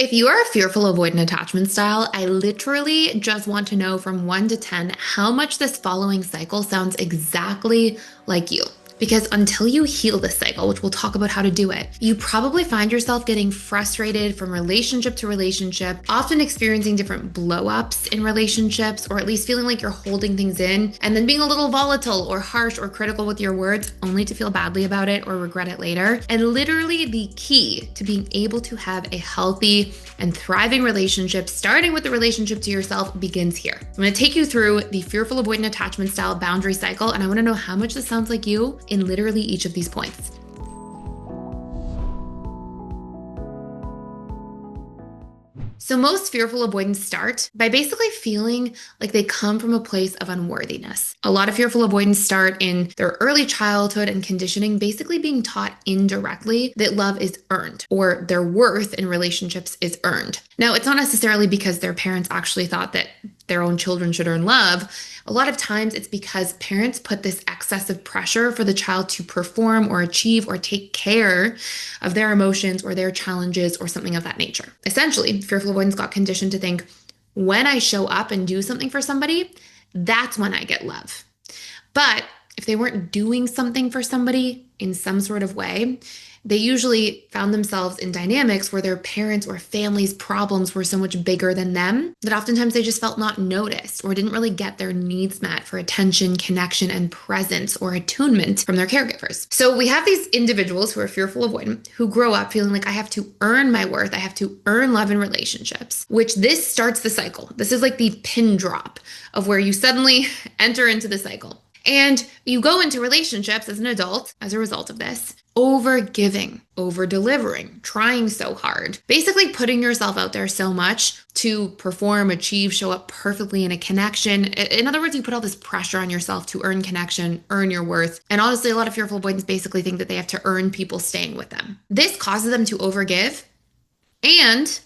If you are a fearful avoidant attachment style, I literally just want to know from 1 to 10 how much this following cycle sounds exactly like you. Because until you heal this cycle, which we'll talk about how to do it, you probably find yourself getting frustrated from relationship to relationship, often experiencing different blow-ups in relationships, or at least feeling like you're holding things in, and then being a little volatile or harsh or critical with your words, only to feel badly about it or regret it later. And literally the key to being able to have a healthy and thriving relationship, starting with the relationship to yourself, begins here. I'm going to take you through the Fearful Avoidant Attachment Style boundary cycle, and I want to know how much this sounds like you in literally each of these points. So most fearful avoidants start by basically feeling like they come from a place of unworthiness. A lot of fearful avoidants start in their early childhood and conditioning, basically being taught indirectly that love is earned or their worth in relationships is earned. Now, it's not necessarily because their parents actually thought that their own children should earn love. A lot of times it's because parents put this excessive pressure for the child to perform or achieve or take care of their emotions or their challenges or something of that nature. Essentially, fearful avoidants got conditioned to think, when I show up and do something for somebody, that's when I get love. But if they weren't doing something for somebody in some sort of way, they usually found themselves in dynamics where their parents' or family's problems were so much bigger than them that oftentimes they just felt not noticed or didn't really get their needs met for attention, connection, and presence or attunement from their caregivers. So we have these individuals who are fearful avoidant who grow up feeling like I have to earn my worth, I have to earn love in relationships, which this starts the cycle. This is like the pin drop of where you suddenly enter into the cycle. And you go into relationships as an adult as a result of this, over-giving, over-delivering, trying so hard, basically putting yourself out there so much to perform, achieve, show up perfectly in a connection. In other words, you put all this pressure on yourself to earn connection, earn your worth. And honestly, a lot of fearful avoidants basically think that they have to earn people staying with them. This causes them to overgive, and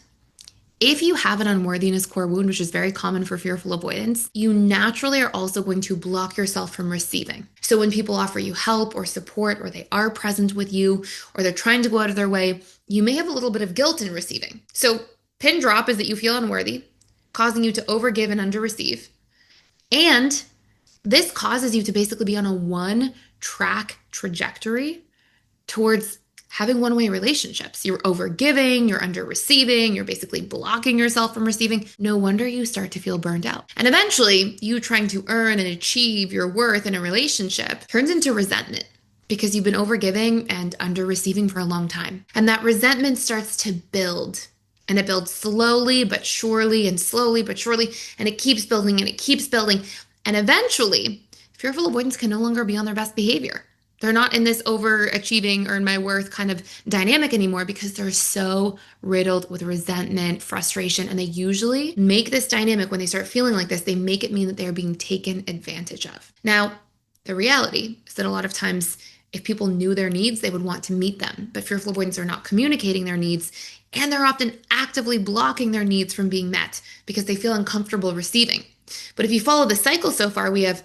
if you have an unworthiness core wound, which is very common for fearful avoidance, you naturally are also going to block yourself from receiving. So when people offer you help or support, or they are present with you, or they're trying to go out of their way, you may have a little bit of guilt in receiving. So pin drop is that you feel unworthy, causing you to overgive and underreceive. And this causes you to basically be on a one-track trajectory towards having one-way relationships. You're overgiving, you're under-receiving, you're basically blocking yourself from receiving. No wonder you start to feel burned out. And eventually, you trying to earn and achieve your worth in a relationship turns into resentment because you've been overgiving and under-receiving for a long time. And that resentment starts to build. And it builds slowly but surely and slowly but surely. And it keeps building and it keeps building. And eventually, fearful avoidants can no longer be on their best behavior. They're not in this overachieving, earn my worth kind of dynamic anymore because they're so riddled with resentment, frustration, and they usually make this dynamic when they start feeling like this, they make it mean that they're being taken advantage of. Now, the reality is that a lot of times, if people knew their needs, they would want to meet them. But fearful avoidants are not communicating their needs, and they're often actively blocking their needs from being met because they feel uncomfortable receiving. But if you follow the cycle so far, we have,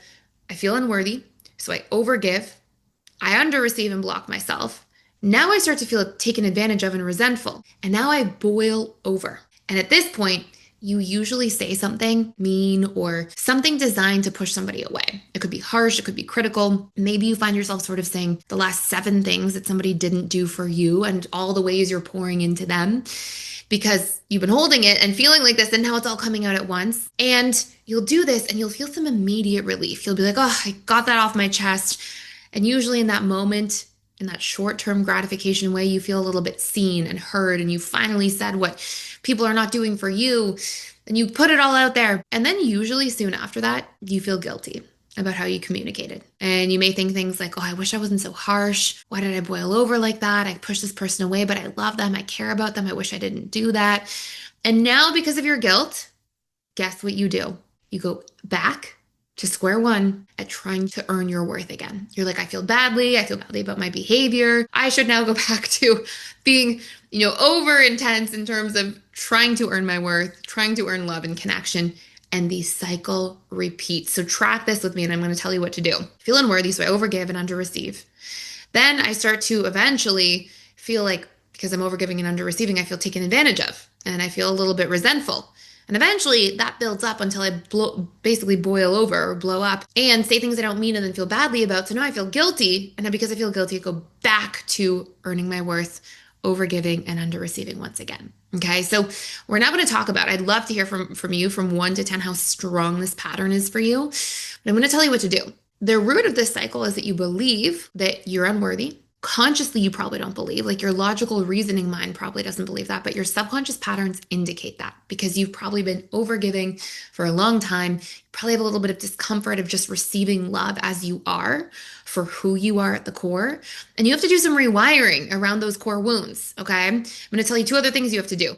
I feel unworthy, so I overgive, I underreceive and block myself. Now I start to feel taken advantage of and resentful. And now I boil over. And at this point, you usually say something mean or something designed to push somebody away. It could be harsh, it could be critical. Maybe you find yourself sort of saying the last 7 things that somebody didn't do for you and all the ways you're pouring into them because you've been holding it and feeling like this, and now it's all coming out at once. And you'll do this and you'll feel some immediate relief. You'll be like, oh, I got that off my chest. And usually in that moment, in that short-term gratification way, you feel a little bit seen and heard, and you finally said what people are not doing for you, and you put it all out there. And then usually soon after that, you feel guilty about how you communicated. And you may think things like, oh, I wish I wasn't so harsh. Why did I boil over like that? I pushed this person away, but I love them. I care about them. I wish I didn't do that. And now because of your guilt, guess what you do? You go back to square one at trying to earn your worth again. You're like, I feel badly about my behavior. I should now go back to being, over intense in terms of trying to earn my worth, trying to earn love and connection. And the cycle repeats. So track this with me and I'm going to tell you what to do. Feel unworthy, so I overgive and underreceive. Then I start to eventually feel like, because I'm overgiving and underreceiving, I feel taken advantage of. and I feel a little bit resentful. And eventually that builds up until I basically boil over or blow up and say things I don't mean and then feel badly about. So now I feel guilty. And then because I feel guilty, I go back to earning my worth, overgiving, and under receiving once again. Okay, so we're now going to talk about, I'd love to hear from you from 1 to 10 how strong this pattern is for you. But I'm going to tell you what to do. The root of this cycle is that you believe that you're unworthy. Consciously, you probably don't believe, like your logical reasoning mind probably doesn't believe that, but your subconscious patterns indicate that because you've probably been overgiving for a long time. You probably have a little bit of discomfort of just receiving love as you are for who you are at the core. And you have to do some rewiring around those core wounds. Okay. I'm going to tell you 2 other things you have to do.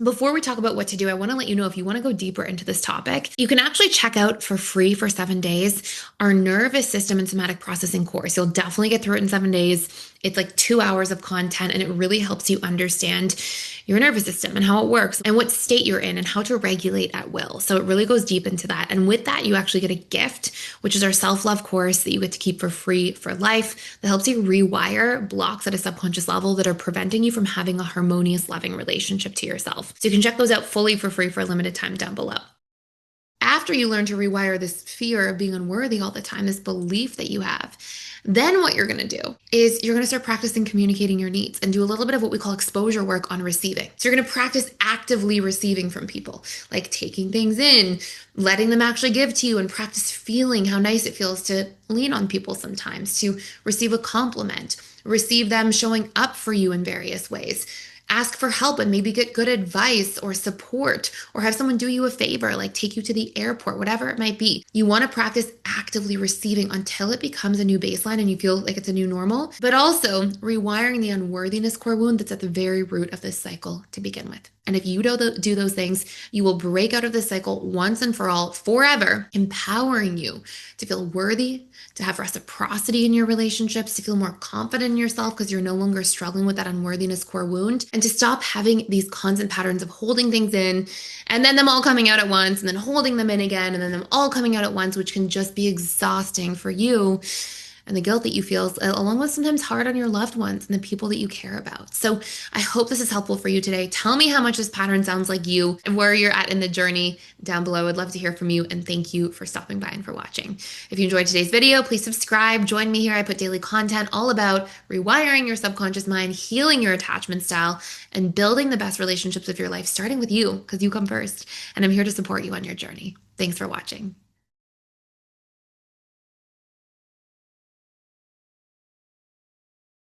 Before we talk about what to do, I want to let you know if you want to go deeper into this topic, you can actually check out for free for 7 days our nervous system and somatic processing course. You'll definitely get through it in 7 days. It's like 2 hours of content, and it really helps you understand your nervous system and how it works and what state you're in and how to regulate at will. So it really goes deep into that. And with that, you actually get a gift, which is our self-love course that you get to keep for free for life that helps you rewire blocks at a subconscious level that are preventing you from having a harmonious, loving relationship to yourself. So you can check those out fully for free for a limited time down below. After you learn to rewire this fear of being unworthy all the time, this belief that you have, then what you're going to do is you're going to start practicing communicating your needs and do a little bit of what we call exposure work on receiving. So you're going to practice actively receiving from people, like taking things in, letting them actually give to you, and practice feeling how nice it feels to lean on people sometimes, to receive a compliment, receive them showing up for you in various ways. Ask for help and maybe get good advice or support, or have someone do you a favor, like take you to the airport, whatever it might be. You want to practice actively receiving until it becomes a new baseline and you feel like it's a new normal, but also rewiring the unworthiness core wound that's at the very root of this cycle to begin with. And if you do those things, you will break out of this cycle once and for all, forever, empowering you to feel worthy, to have reciprocity in your relationships, to feel more confident in yourself because you're no longer struggling with that unworthiness core wound, and to stop having these constant patterns of holding things in and then them all coming out at once and then holding them in again and then them all coming out at once, which can just be exhausting for you. And the guilt that you feel, along with sometimes hard on your loved ones and the people that you care about. So I hope this is helpful for you today. Tell me how much this pattern sounds like you and where you're at in the journey down below. I would love to hear from you, and thank you for stopping by and for watching. If you enjoyed today's video, please subscribe. Join me here. I put daily content all about rewiring your subconscious mind, healing your attachment style, and building the best relationships of your life, starting with you, because you come first. And I'm here to support you on your journey. Thanks for watching.